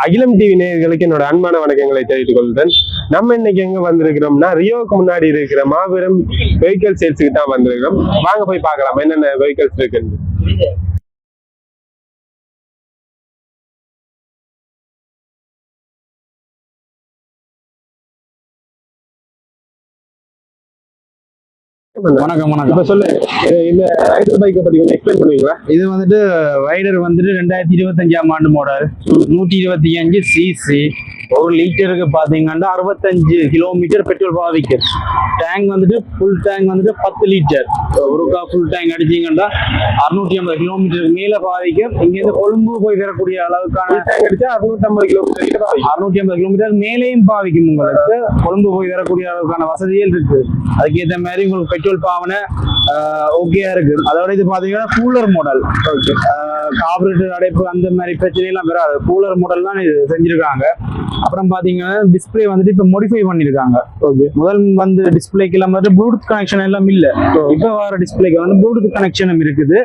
அகிலம் டிவி நேயர்களுக்கு என்னோட அன்பான வணக்கங்களை தெரிவித்துக் கொள்கிறேன். நம்ம இன்னைக்கு எங்க வந்திருக்கிறோம்னா ரியோவுக்கு முன்னாடி இருக்கிற மாபெரும் வெஹிக்கிள் சேல்ஸுக்கு தான் வந்திருக்கிறோம். வாங்க போய் பார்க்கலாம் என்னென்ன வெஹிக்கிள்ஸ் இருக்குன்னு. வணக்கம் வணக்கம். இப்ப சொல்லு, இந்த ரைடர் பைக்கை பத்தி கொஞ்சம் எக்ஸ்பிளைன் பண்ணுவீங்களா? இது வந்துட்டு ரைடர் வந்துட்டு 2025ஆம் ஆண்டு மாடல், 125 சிசி, 1 லிட்டருக்கு பாத்தீங்கன்னா 65 கிலோமீட்டர் பெட்ரோல் பாவிக்கும். டேங்க் வந்துட்டு ஃபுல் டேங்க் வந்துட்டு 10 லிட்டர். ஒருக்கா ஃபுல் டேங்க் அடிச்சீங்கன்னா 650 கிலோமீட்டருக்கு மேல பாவிக்கும். இங்கிருந்து கொழும்பு போய் வரக்கூடிய அளவுக்கான டேங்க் அடிச்சா 650 கிலோமீட்டர் மேலேயும் பாவிக்கும். உங்களுக்கு கொழும்பு போய் வரக்கூடிய அளவுக்கான வசதிகள் இருக்கு. அதுக்கேற்ற மாதிரி உங்களுக்கு பெட்ரோல் பாவனை ஓகேயா இருக்கு. அதோட இது பாத்தீங்கன்னா கூலர் மாடல். கார்பரேட்டர் அடைப்பு அந்த மாதிரி பிரச்சனை எல்லாம் வராது. கூலர் மாடல் தான் இது செஞ்சிருக்காங்க. அப்புறம் பாத்தீங்கன்னா டிஸ்பிளே வந்துட்டு இப்ப மாடிஃபை பண்ணிருக்காங்க. முதல் வந்து டிஸ்பிளேக்கு எல்லாம் வந்து ப்ளூடூத் கனெக்ஷன் எல்லாம் இல்ல. இப்ப வர டிஸ்பிளேக்கு வந்து ப்ளூடூத் கனெக்ஷனும் இருக்குது.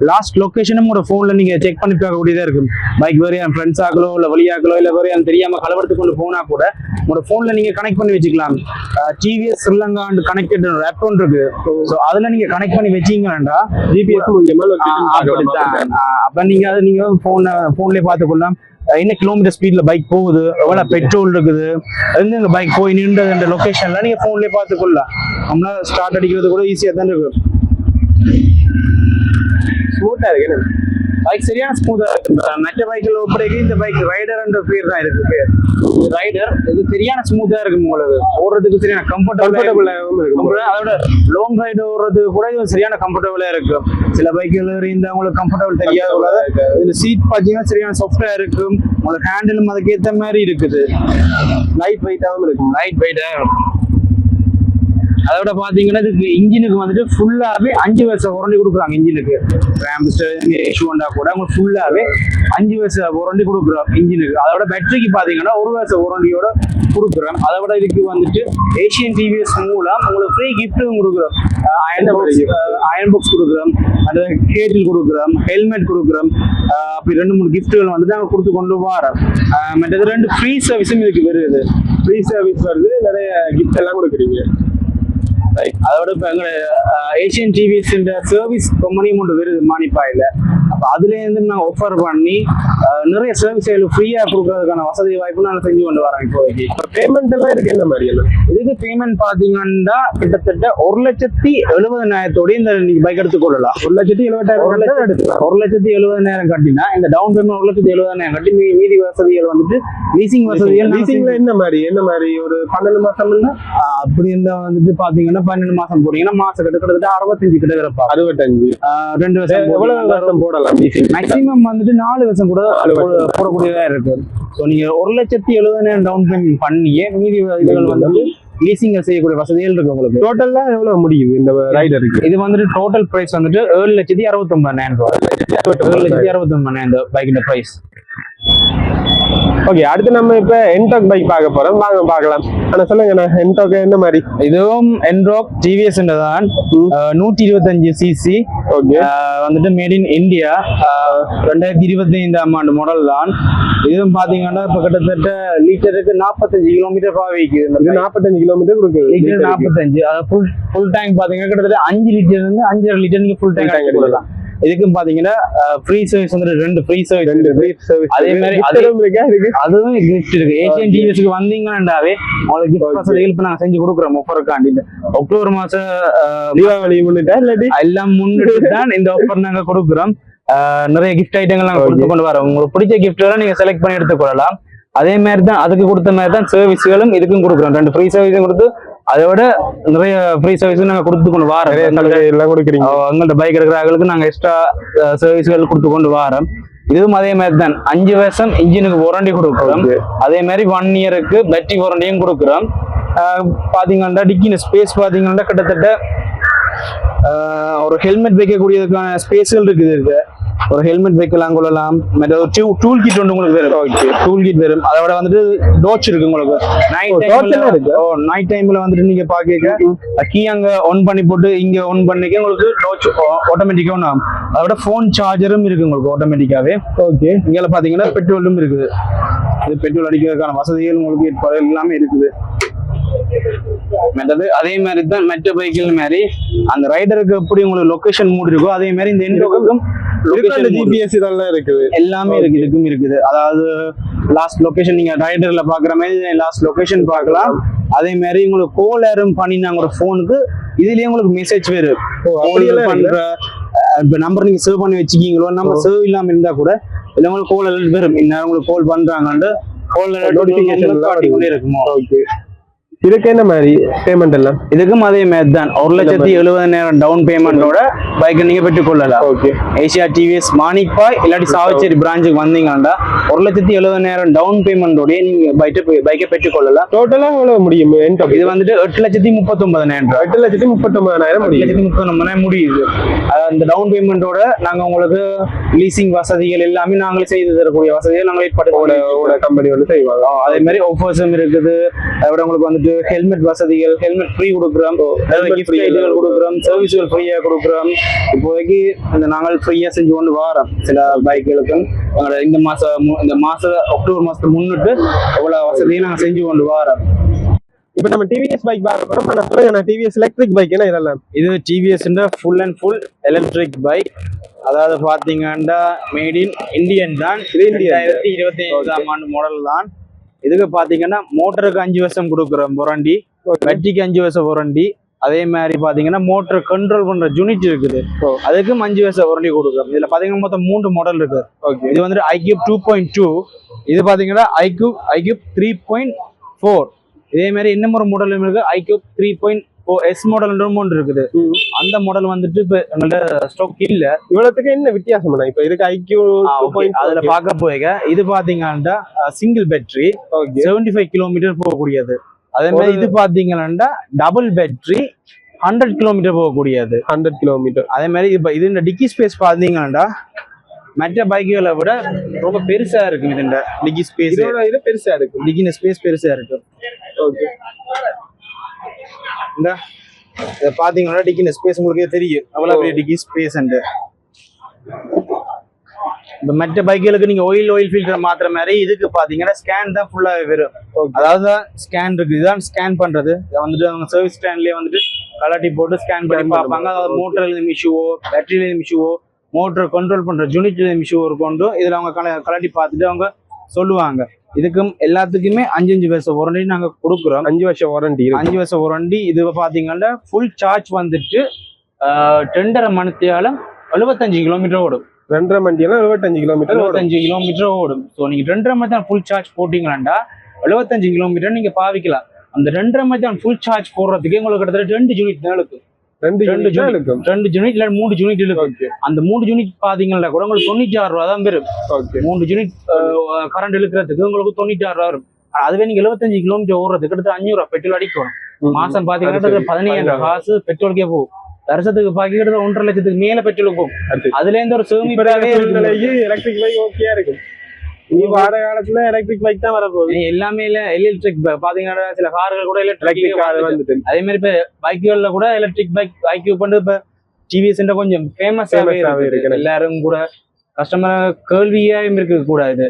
லாஸ்ட் லொகேஷனும் ஒரு போன்ல நீங்க செக் பண்ணி பார்க்க கூடியதா இருக்கும். பைக் வேற என் ஃப்ரெண்ட்ஸ் ஆகலோ இல்ல வழியாக்கலோ இல்ல வேற தெரியாம கலவரத்துக்கு கொண்டு போனா கூட உங்களோட போன்ல நீங்க கனெக்ட் பண்ணி வச்சுக்கலாம். TVS Sri Lanka and connected app ஒன்று இருக்கு. அதுல நீங்க கனெக்ட் பண்ணி வச்சீங்கன்னா ஜிபிஎஸ் அப்ப நீங்க அதை நீங்க போன்லயே பார்த்துக்கொள்ளலாம். என்ன கிலோமீட்டர் ஸ்பீட்ல பைக் போகுது, எவ்வளவு பெட்ரோல் இருக்குது, எங்க பைக் போய் நின்ற லொகேஷன்ல நீங்க போன்லயே பார்த்துக்கொள்ளலாம். நம்மள ஸ்டார்ட் அடிக்கிறது கூட ஈஸியா தான் இருக்கு. ஸ்மூத்தா இருக்கு. பைக் சரியான ஸ்மூத்தா இருக்கு. மற்ற பைக்கில் ஒப்படைக்கு இந்த பைக் ரைடர் என்ற பேர் தான் இருக்கு. ரைடர் இது சரியான ஸ்மூத்தா இருக்கு. உங்களுக்கு ஓடுறதுக்கு சரியான கம்ஃபர்டபுளா அதோட லாங் ரைடு ஓடுறது கூட இது சரியான கம்ஃபர்டபுளா இருக்கு. சில பைக்கில் இருந்தா உங்களுக்கு கம்ஃபர்டபுள் தெரியாது. இதுல சீட் பாத்தீங்கன்னா சரியான சாஃப்டா இருக்கும். உங்களுக்கு ஹேண்டிலும் அதுக்கு ஏற்ற மாதிரி இருக்குது. லைட் வெயிட்டாகவும் இருக்கும். லைட் வெயிட்டா அதோட பாத்தீங்கன்னா இதுக்கு இன்ஜினுக்கு வந்துட்டு ஃபுல்லாவே 5 வருஷம் வாரண்டி கொடுக்குறாங்க. இன்ஜினுக்கு இஷ்யூ வந்தா கூட உங்களுக்கு ஃபுல்லாவே 5 வருஷம் வாரண்டி கொடுக்குறோம் இன்ஜினுக்கு. அதோட பேட்டரிக்கு பாத்தீங்கன்னா 1 வருஷம் வாரண்டியோட கொடுக்குறோம். அதை விட இதுக்கு வந்துட்டு ஏசியன் டிவிஎஸ் மூலம் உங்களுக்கு ஃப்ரீ கிஃப்ட்டும் கொடுக்குறோம். அயன் பாக்ஸ் கொடுக்குறோம், அது கேட்டில் கொடுக்குறோம், ஹெல்மெட் கொடுக்குறோம். அப்படி 2-3 கிஃப்ட்டுகள் வந்துட்டு நாங்கள் கொடுத்து கொண்டு வரோம். மற்றது 2 ஃப்ரீ சர்வீஸும் இதுக்கு வருது. ஃப்ரீ சர்வீஸ் வருது, நிறைய கிஃப்ட் எல்லாம் கொடுக்குறீங்க. அதோட இப்ப எங்க ஏசியன் டிவிஎஸ் சர்வீஸ் கம்பெனியும் ஒன்று வருது மானிப்பாயில. அப்ப அதுல இருந்து நான் ஆஃபர் பண்ணி நிறைய சர்வீஸ்கள் ஃப்ரீயா கொடுக்கறதுக்கான வசதி வாய்ப்பு நான் செஞ்சு கொண்டு வரேன். இப்போதைக்கு பேமெண்ட் எல்லாம் இருக்கு. என்ன மாதிரி எல்லாம் இதுக்கு பேமெண்ட் பாத்தீங்கன்னா கிட்டத்தட்ட 1,70,000 இந்த நீங்க பைக் எடுத்துக்கொள்ளலாம். 1,70,000 1,70,000 கட்டினா இந்த டவுன் பேமெண்ட் 1,70,000 கட்டி மீதி வசதிகள் வந்துட்டு லீசிங் வசதிகள். லீசிங்ல என்ன மாதிரி ஒரு 12 மாசம் அப்படி இருந்தா வந்துட்டு பாத்தீங்கன்னா 12 மாசம் போட்டீங்கன்னா மாசம் கிட்டத்தட்ட 65 கிட்ட இருப்பா. 65 2 வருஷம் எவ்வளவு வருஷம் போடலாம்? மேக்சிமம் வந்துட்டு 4 வருஷம் கூட போடக்கூடியதா இருக்கு. ஸோ நீங்க 1,70,000 டவுன் பேமெண்ட் பண்ணியே மீதி இதுகள் வந்து லீசிங் செய்யக்கூடிய வசதிகள் இருக்கு. உங்களுக்கு டோட்டலா எவ்வளவு முடியுது இந்த ரைடருக்கு? இது வந்துட்டு டோட்டல் பிரைஸ் வந்துட்டு 7,69,000 ரூபாய். 7,69,000 இந்த பைக்கின் பிரைஸ். ஓகே, அடுத்து நம்ம இப்ப என்டாக் பைக் பார்க்க போறோம். வாங்க பார்க்கலாம். ஆனா சொல்லுங்க, என்டாக் என்ன மாதிரி? இதுவும் என்டாக் டிவிஎஸ் தான். 125 சிசி வந்துட்டு மேட் இன் இந்தியா. 2025ஆம் ஆண்டு மாடல் தான். இதுவும் பாத்தீங்கன்னா இப்ப கிட்டத்தட்ட லிட்டருக்கு 45 கிலோமீட்டர் பாவிக்குது. 45 கிலோமீட்டர் கொடுக்குது. லிட்டர் 45. அதாவது ஃபுல் டேங்க் பாத்தீங்கன்னா கிட்டத்தட்ட 5 லிட்டர் இருந்து 5.5 லிட்டர் நீங்க ஃபுல் டேங்க் கொடுக்கலாம். இதுக்கும் பாத்தீங்கன்னா ஃப்ரீ சர்வீஸ் வந்து 2 ஃப்ரீ சர்வீஸ். அதே மாதிரி அதுவும் கிஃப்ட் இருக்கு. ஏசியன் டிவிஎஸ்க்கு வந்தீங்கன்னாவே உங்களுக்கு கிஃப்ட் வசதிகள் இப்ப நாங்க செஞ்சு கொடுக்குறோம். ஆஃபருக்காண்டி அக்டோபர் மாசம் தீபாவளி முன்னிட்டா இல்லாட்டி எல்லாம் முன்னிட்டு தான் இந்த ஆஃபர் நாங்க கொடுக்குறோம். நிறைய கிஃப்ட் ஐட்டங்கள் நாங்க கொடுத்து கொண்டு வரோம். உங்களுக்கு பிடிச்ச கிஃப்ட் எல்லாம் நீங்க செலக்ட் பண்ணி எடுத்துக்கொள்ளலாம். அதே மாதிரி தான் அதுக்கு கொடுத்த மாதிரி தான் சர்வீஸ்களும் இதுக்கும் கொடுக்குறோம். 2 ஃப்ரீ சர்வீஸும் கொடுத்து அதோட நிறைய ஃப்ரீ சர்வீஸும் நாங்க கொடுத்து கொண்டு வரோம். எல்லாம் கொடுக்குறீங்க. எங்கள்ட்ட பைக் எடுக்கிறவங்களுக்கு நாங்க எக்ஸ்ட்ரா சர்வீஸ்கள் கொடுத்து கொண்டு வரோம். இதுவும் அதே மாதிரி தான் 5 வருஷம் இன்ஜினுக்கு வாரண்டி கொடுக்குறோம். அதே மாதிரி 1 இயருக்கு பேட்டரி வாரண்டியும் கொடுக்குறோம். பாத்தீங்கன்னா டிக்கின ஸ்பேஸ் பாத்தீங்கன்னா கிட்டத்தட்ட ஒரு ஹெல்மெட் வைக்கக்கூடியதுக்கான ஸ்பேஸ்கள் இருக்குது. ஒரு ஹெல்மெட் வைக்கலாம் கொள்ளலாம், மற்ற ஒரு டூல் கிட் ஒன்று உங்களுக்கு வரும். டூல் கிட் வரும். அதை விட வந்துட்டு டோச் இருக்கு உங்களுக்கு. நைட் டைம்ல வந்துட்டு நீங்க பாக்க கீ அங்க ஆன் பண்ணி போட்டு இங்க ஆன் பண்ணிக்க உங்களுக்கு டோச் ஆட்டோமேட்டிக்கா ஒன்று ஆகும். அதை விட போன் சார்ஜரும் இருக்கு உங்களுக்கு ஆட்டோமேட்டிக்காவே. ஓகே, இங்க பாத்தீங்கன்னா பெட்ரோலும் இருக்குது. இது பெட்ரோல் அடிக்கிறதுக்கான வசதிகள் உங்களுக்கு ஏற்பாடு எல்லாமே இருக்குது. மற்றது அதே மாதிரி தான் மற்ற பைக்கில் மாதிரி அந்த ரைடருக்கு எப்படி உங்களுக்கு லொகேஷன் மூட் இருக்கோ அதே மாதிரி இந்த எண்டோக்கும் ஜிபிஎஸ் இதெல்லாம் இருக்குது, எல்லாமே இருக்கு. இதுக்கும் இருக்குது. அதாவது லாஸ்ட் லொகேஷன் நீங்க ரைடர்ல பாக்குற மாதிரி லாஸ்ட் லொகேஷன் பார்க்கலாம். அதே மாதிரி உங்களுக்கு கோல் ஏறும் பண்ணினாங்க ஒரு போனுக்கு இதுலயே உங்களுக்கு மெசேஜ் வரும். பண்ற இப்ப நம்பர் நீங்க சேவ் பண்ணி வச்சுக்கீங்களோ, நம்பர் சேவ் இல்லாம இருந்தா கூட இல்ல உங்களுக்கு கோல் அலர்ட் வரும். இன்னும் உங்களுக்கு கோல் பண்றாங்கன்னு கோல் அலர்ட் நோட்டிபிகேஷன் காட்டிக்கொண்டே இருக்குமோ. ஓகே, இதுக்கு என்ன மாதிரி பேமெண்ட் எல்லாம்? இதுக்கும் அதே மாதிரி தான். 1,70,000 டவுன் பேமெண்டோட பைக்கை நீங்க பெற்றுக்கொள்ளலாம். ஓகே, ஏசியா டிவிஎஸ் மாணிப்பாய் இல்லாட்டி சாவச்சேரி பிரான்ச்சுக்கு வந்தீங்கன்னா 1,70,000 டவுன் பேமெண்டோட நீங்க பைக்கை பெற்றுக்கொள்ளலாம். டோட்டலா எவ்வளவு முடியும்? இது வந்துட்டு 8,39,000. 8,39,000 8,39,000 முடியுது. அந்த டவுன் பேமெண்டோட நாங்க உங்களுக்கு லீசிங் வசதிகள் எல்லாமே நாங்களே செய்து தரக்கூடிய வசதிகள் நாங்களே ஏற்பாடு கம்பெனி வந்து செய்வாங்க. அதே மாதிரி ஆஃபர்ஸும் இருக்குது. அதோட உங்களுக்கு வந்துட்டு ஹெல்மெட் வசதிகள், ஹெல்மெட் ஃப்ரீ கொடுக்குறோம், கிஃப்ட் ஐட்டங்கள் கொடுக்குறோம், சர்வீஸ்கள் ஃப்ரீயா கொடுக்குறோம். இப்போதைக்கு இந்த நாங்கள் ஃப்ரீயா செஞ்சு கொண்டு வரோம் சில பைக்குகளுக்கும். இந்த மாசம் அக்டோபர் மாசத்துக்கு முன்னிட்டு எவ்வளவு வசதியும் நாங்கள் செஞ்சு கொண்டு வரோம். இப்ப நம்ம டிவிஎஸ் பைக் பார்க்க டிவிஎஸ் எலக்ட்ரிக் பைக் என்ன இதெல்லாம்? இது TVS full and full electric bike. அதாவது பாத்தீங்கன்னா மேட் இன் இந்தியன் தான். 2025ஆம் ஆண்டு மாடல் தான். இதுக்கு பாத்தீங்கன்னா மோட்டருக்கு 5 வருஷம் கொடுக்குறோம் வாரண்டி, பேட்டரிக்கு 5 வருஷம் வாரண்டி. அதே மாதிரி பாத்தீங்கன்னா மோட்டர் கண்ட்ரோல் பண்ற யூனிட் இருக்குது, அதுக்கும் 5 வருஷம் வாரண்டி கொடுக்குறோம். இதுல பாத்தீங்கன்னா மொத்தம் 3 மாடல் இருக்கு. இது வந்துட்டு iQube 2.2, இது பாத்தீங்கன்னா iQube 3.4. இதே மாதிரி இன்னும் ஒரு மாடல் இருக்கு iQube 3.4S மாடல் ஒன்று இருக்குது. அந்த மாடல் வந்துட்டு இப்ப எங்கள்ட்ட ஸ்டாக் இல்ல. இவ்வளவுக்கு என்ன வித்தியாசம்? இப்ப இதுக்கு iQube அதுல பாக்க போய்க்க இது பாத்தீங்கன்னா சிங்கிள் பேட்டரி 75 கிலோமீட்டர் போகக்கூடியது. அதே மாதிரி இது பாத்தீங்கன்னா டபுள் பேட்டரி 100 கிலோமீட்டர் போகக்கூடியது. 100 கிலோமீட்டர். அதே மாதிரி இப்ப இது இந்த டிக்கி ஸ்பேஸ் பாத்தீங்கன்னா மற்ற பைக்குகளை விட ரொம்ப பெருசா இருக்கும். இது டிக்கி ஸ்பேஸ் பெருசா இருக்கு, டிக்கி ஸ்பேஸ் பெருசா இருக்கு. ஓகே, இந்த இதை பாத்தீங்கன்னா டிக்கி ஸ்பேஸ் உங்களுக்கே தெரியும் அவ்வளவு பெரிய டிக்கி ஸ்பேஸ். இந்த மற்ற பைக்குகளுக்கு நீங்க ஆயில் ஃபில்டர் மாத்திர மாதிரி இதுக்கு பாத்தீங்கன்னா ஸ்கேன் தான் ஃபுல்லா வரும். அதாவது ஸ்கேன் இருக்கு, இதுதான் ஸ்கேன் பண்றது. வந்துட்டு அவங்க சர்வீஸ் ஸ்டாண்ட்லயே வந்துட்டு கலட்டி போட்டு ஸ்கேன் பண்ணி பார்ப்பாங்க. அதாவது மோட்டர்ல இஷ்யூவோ, பேட்டரியில இஷ்யூவோ, மோட்டர் கண்ட்ரோல் பண்ற யூனிட்ல இஷ்யூ கொண்டு இதுல அவங்க கலட்டி பார்த்துட்டு அவங்க சொல்லுவாங்க. இதுக்கும் எல்லாத்துக்குமே 5 வருஷம் வாரண்டி நாங்க கொடுக்குறோம். 5 வருஷம் வாரண்டி. 5 வருஷம் வாரண்டி. இது பாத்தீங்கன்னா ஃபுல் சார்ஜ் வந்துட்டு 2.5 மணித்தியாலம் 75 கிலோமீட்டர் ஓடும். 2.5 மணித்தியாலம் 75 கிலோமீட்டர் ஓடும். ஸோ நீங்க 2.5 மணித்தியாலம் ஃபுல் சார்ஜ் போட்டீங்கன்னா 75 கிலோமீட்டர் நீங்க பாவிக்கலாம். அந்த 2.5 மணித்தியாலம் ஃபுல் சார்ஜ் போடுறதுக்கு உங்களுக்கு கிட்டத்தட்ட 2 யூனிட் தான் இருக்கு. 2 யூனிட் இல்ல 3 யூனிட் இருக்கு. அந்த 3 யூனிட் பாத்தீங்கன்னா கூட உங்களுக்கு 96 ரூபா தான் வரும். 3 யூனிட் கரண்ட் இழுக்கிறதுக்கு உங்களுக்கு 96 ரூபா வரும். அதுவே நீங்க 75 கிலோமீட்டர் ஓடுறதுக்கு கிட்டத்தட்ட 500 ரூபா பெட்ரோல் அடிக்கணும். மாசம் பாத்தீங்கன்னா 15,000 காசு பெட்ரோலுக்கே போகும். வருஷத்துக்கு பாக்கிட்டு 1.5 லட்சத்துக்கு மேல பெட்ரோல் போகும். அதுல இருந்து ஒரு எலக்ட்ரிக் பைக் ஓகேயா இருக்கும். நீ வார காலத்துல எலக்ட்ரிக் பைக் தான் வரப்போகுது. எல்லாமே இல்ல எலக்ட்ரிக் பாத்தீங்கன்னா சில கார்கள் கூட எலக்ட்ரிக் கார் வந்துட்டு. அதே மாதிரி இப்ப பைக்குகள்ல கூட எலக்ட்ரிக் பைக் iQube வந்து இப்ப டிவிஎஸ் கொஞ்சம் ஃபேமஸாவே இருக்கு. எல்லாரும் கூட கஸ்டமர் கேள்வியாயும் இருக்கு கூட. இது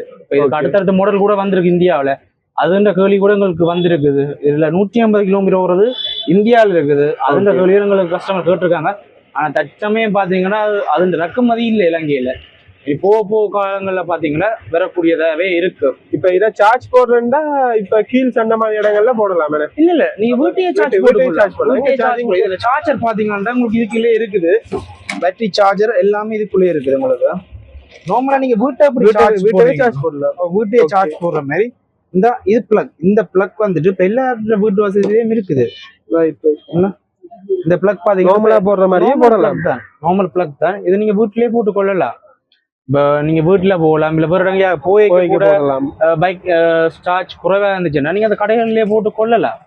அடுத்தடுத்த மாடல் கூட வந்திருக்கு இந்தியாவில. அதுன்ற கேள்வி கூட எங்களுக்கு வந்திருக்குது. இதுல 150 கிலோமீட்டர் ஓடுறது இந்தியாவில இருக்குது. அதுன்ற கேள்வியும் எங்களுக்கு கஸ்டமர் கேட்டிருக்காங்க. ஆனா தற்சமயம் பாத்தீங்கன்னா அது இறக்குமதி இல்லை இலங்கையில. போக காலங்கள்ல பாத்தீங்கன்னா வரக்கூடியதாவே இருக்கு. இப்ப இதை சார்ஜ் போடுறா இப்ப கீழ் சண்ட மாதிரி இடங்கள்ல போடலாம். இல்ல நீங்க வீட்டையே சார்ஜர் பாத்தீங்கன்னா உங்களுக்கு இதுக்குள்ளே இருக்குது. பேட்டரி சார்ஜர் எல்லாமே இதுக்குள்ளே இருக்குது. உங்களுக்கு நார்மலா நீங்க வீட்டை சார்ஜ் போடலாம். வீட்டையே சார்ஜ் போடுற மாதிரி இந்த பிளக் வந்துட்டு இப்ப எல்லா வீட்டு வசதியிலயும் இருக்குது. இந்த பிளக் பாத்தீங்கன்னா போடுற மாதிரியே போடலாம். நார்மல் பிளக் தான். இதை நீங்க வீட்லயே போட்டு கொள்ளலாம். நீங்க வீட்டுல போகலாம், இல்ல வேற போய் பைக் சார்ஜ் குறைவா இருந்துச்சுன்னா நீங்க அந்த கடைகளிலேயே போட்டு கொள்ளலாம்.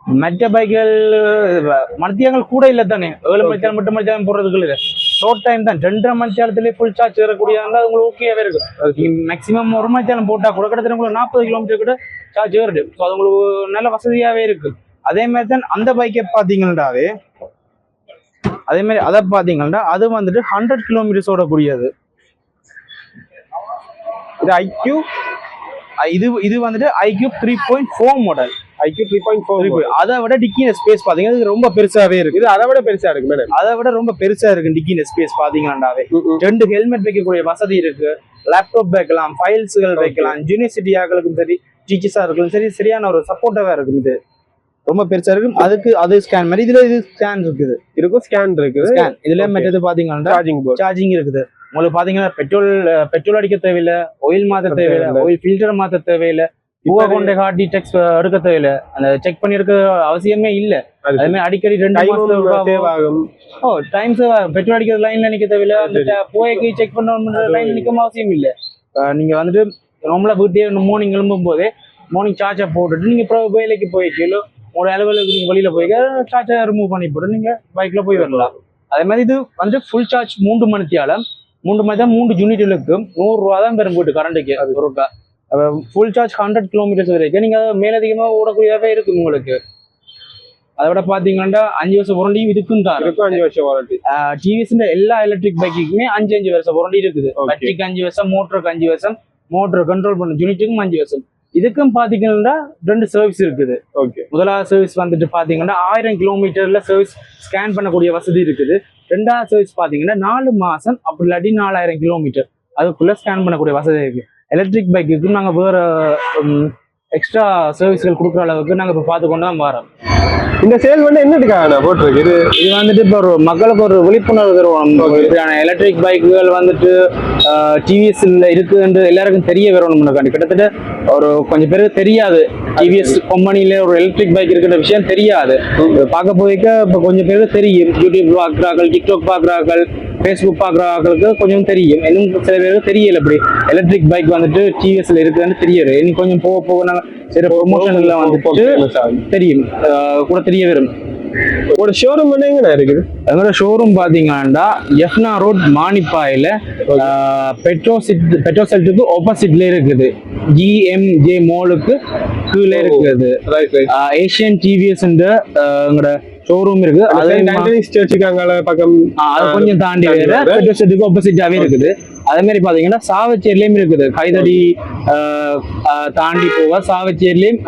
மற்ற பைக்குகள் மத்தியங்கள் கூட இல்லை தானே 7 மணிச்சாலம் 8 மணிச்சாலம் போடுறதுக்கு இல்லை ஷார்ட் டைம் தான் 2.5 மணிச்சாலத்திலே ஃபுல் சார்ஜ் ஏறக்கூடிய உங்களுக்கு ஓகேவே இருக்கு மேக்ஸிமம் 1 மணிச்சாலம் போட்டா கூட கிட்டத்தட்ட உங்களுக்கு 40 கிலோமீட்டர் கூட சார்ஜ் ஏறுது ஸோ அது உங்களுக்கு நல்ல வசதியாவே இருக்கு அதே மாதிரி தான் அந்த பைக்கை பார்த்தீங்கன்னாவே அதே மாதிரி அதை பார்த்தீங்கன்னா அது வந்துட்டு 100 கிலோமீட்டர்ஸ் ஓடக்கூடியது இது ஐக்யூ இது வந்துட்டு ஐக்யூ 3.4 மாடல் ஐக்யூ 3.4 அதை விட டிக்கின ஸ்பேஸ் பாத்தீங்கன்னா இது ரொம்ப பெருசாவே இருக்கு இது அதை விட பெருசா இருக்கு மேடம் அதை விட ரொம்ப பெருசா இருக்கு டிக்கின ஸ்பேஸ் பாத்தீங்கன்னாவே 2 ஹெல்மெட் வைக்கக்கூடிய வசதி இருக்கு லேப்டாப் வைக்கலாம் ஃபைல்ஸ்கள் வைக்கலாம் யூனிவர்சிட்டி ஆக்களுக்கும் சரி டீச்சர்ஸா இருக்கும் சரி சரியான ஒரு சப்போர்ட்டாவே இருக்கும் இது ரொம்ப பெருசா இருக்கு அதுக்கு அது ஸ்கேன் மாதிரி இதுல இது ஸ்கேன் இருக்குது ஸ்கேன் இருக்குது ஸ்கேன் இதுல மற்றது பாத்தீங்கன்னா சார்ஜிங் இருக்குது உங்களுக்கு பாத்தீங்கன்னா பெட்ரோல் அடிக்க தேவையில்லை ஆயில் மாத்த தேவையில்லை ஆயில் ஃபில்டர் மாத்த தேவையில்லை பூவா கொண்ட காட்டி டெக்ஸ் எடுக்க தேவையில்லை அந்த செக் பண்ணி எடுக்க அவசியமே இல்ல அதே மாதிரி அடிக்கடி 2 மாசம் டைம் சேவ் ஆகும் பெட்ரோல் அடிக்கிற லைன்ல நிக்க தேவையில்லை அந்த போய்க்கு செக் பண்ண லைன்ல நிக்க அவசியம் இல்ல நீங்க வந்துட்டு நார்மலா வீட்டே மார்னிங் எழும்பும் போதே மார்னிங் சார்ஜை போட்டுட்டு நீங்க வேலைக்கு போய்க்கலோ உங்களோட அலுவலகத்துக்கு நீங்க வெளியில போய் சார்ஜை ரிமூவ் பண்ணி போட்டு நீங்க பைக்ல போய் வரலாம் அதே மாதிரி இது வந்துட்டு ஃபுல் சார்ஜ் 3 மணித்தியாலம் 3 மணி தான் 3 யூனிட்டுகளுக்கு 100 ரூபா தான் பெரும் போட்டு கரண்ட்டுக்கு அது ஒருக்கா ஃபுல் சார்ஜ் 100 கிலோமீட்டர்ஸ் வரைக்கும் நீங்க மேலதிகமாக ஓடக்கூடியவே இருக்கு உங்களுக்கு அதை விட பாத்தீங்கன்னா 5 வருஷம் வாரண்டியும் இதுக்கும் தான் இருக்கும் 5 வருஷம் வாரண்டி டிவிஎஸ் எல்லா எலக்ட்ரிக் பைக்குக்குமே 5 வருஷம் வாரண்டி இருக்குது பேட்டரிக்கு 5 வருஷம் மோட்டருக்கு 5 வருஷம் மோட்டர் கண்ட்ரோல் பண்ண யூனிட்டுக்கும் 5 வருஷம் இதுக்கும் பாத்தீங்கன்னா 2 சர்வீஸ் இருக்குது முதலாவது சர்வீஸ் வந்துட்டு பாத்தீங்கன்னா 1000 கிலோமீட்டர்ல சர்வீஸ் ஸ்கேன் பண்ணக்கூடிய வசதி இருக்குது ரெண்டாவது சர்வீஸ் பாத்தீங்கன்னா 4 மாசம் அப்படி இல்லாட்டி 4000 கிலோமீட்டர் அதுக்குள்ள ஸ்கேன் பண்ணக்கூடிய வசதி இருக்கு எலக்ட்ரிக் பைக்குக்கு நாங்க வேற எக்ஸ்ட்ரா சர்வீஸ்கள் கொடுக்குற அளவுக்கு நாங்க இப்ப பார்த்து கொண்டு தான் வரோம் இந்த சேல் வந்து என்னதுக்காக போட்டிருக்கு இது வந்துட்டு இப்போ ஒரு மக்களுக்கு ஒரு விழிப்புணர்வு தருவோம் எலக்ட்ரிக் பைக்குகள் வந்துட்டு டிவிஎஸ்ல இருக்குன்னு எல்லாருக்கும் தெரிய வரணும்னு கிட்டத்தட்ட ஒரு கொஞ்சம் பேருக்கு தெரியாது டிவிஎஸ் கம்பெனில ஒரு எலக்ட்ரிக் பைக் இருக்கிற விஷயம் தெரியாது பார்க்க போய்க்க இப்போ கொஞ்சம் பேருக்கு தெரியும் யூடியூப் பார்க்குறார்கள் டிக்டாக் பார்க்குறார்கள் ஃபேஸ்புக் பார்க்குறாங்களுக்கு கொஞ்சம் தெரியும் இன்னும் சில பேருக்கு தெரியல இப்படி எலக்ட்ரிக் பைக் வந்துட்டு டிவிஎஸ்ல இருக்குன்னு தெரியாது இனி கொஞ்சம் போக போக நாங்கள் சில ப்ரொமோஷன்ல வந்துட்டு தெரியும் கூட தெரிய வரும் ஒரு ஷோரூம் எங்க இருக்குது எங்களோட ஷோரூம் பாத்தீங்கன்னா எஃப்னா ரோட் மானிப்பாயில பெட்ரோசெட்டுக்கு ஆப்போசிட்ல இருக்குது ஜிஎம்ஜே மாலுக்கு கீழே இருக்குது ஏசியன் டிவிஎஸ் எங்களோட ஷோரூம் இருக்கு பக்கம் அது கொஞ்சம் தாண்டி வேற பெட்ரோசெட்டுக்கு ஆப்போசிட்டாவே இருக்குது அதே மாதிரி பாத்தீங்கன்னா சாவச்சேரிலயும் இருக்குது கைதடி தாண்டி போக சாவச்சேரிலயும்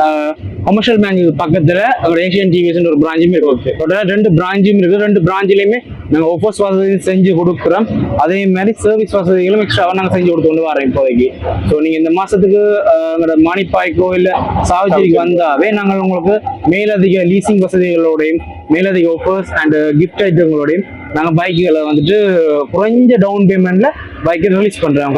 கமர்ஷியல் பேங்க் பக்கத்துல ஏசியன் டிவிஎஸ் ஒரு பிரான்ச்சும் இருக்கு டோட்டலா 2 பிரான்ச்சும் இருக்கு 2 பிரான்ச்லயுமே நாங்க ஆஃபர்ஸ் வசதி செஞ்சு கொடுக்குறோம் அதே மாதிரி சர்வீஸ் வசதிகளும் எக்ஸ்ட்ராவா நாங்க செஞ்சு கொடுத்து கொண்டு வரோம் இப்போதைக்கு ஸோ நீங்க இந்த மாசத்துக்கு மானிப்பாய்க்கோ இல்ல சாவச்சேரிக்கு வந்தாவே நாங்கள் உங்களுக்கு மேலதிக லீசிங் வசதிகளோடையும் மேலதிக ஆஃபர்ஸ் அண்ட் கிஃப்ட் ஐட்டங்களோடையும் நாங்கள் பைக்குகளை வந்துட்டு குறைஞ்ச டவுன் பேமெண்ட்ல பைக்கை ரிலீஸ் பண்றோம்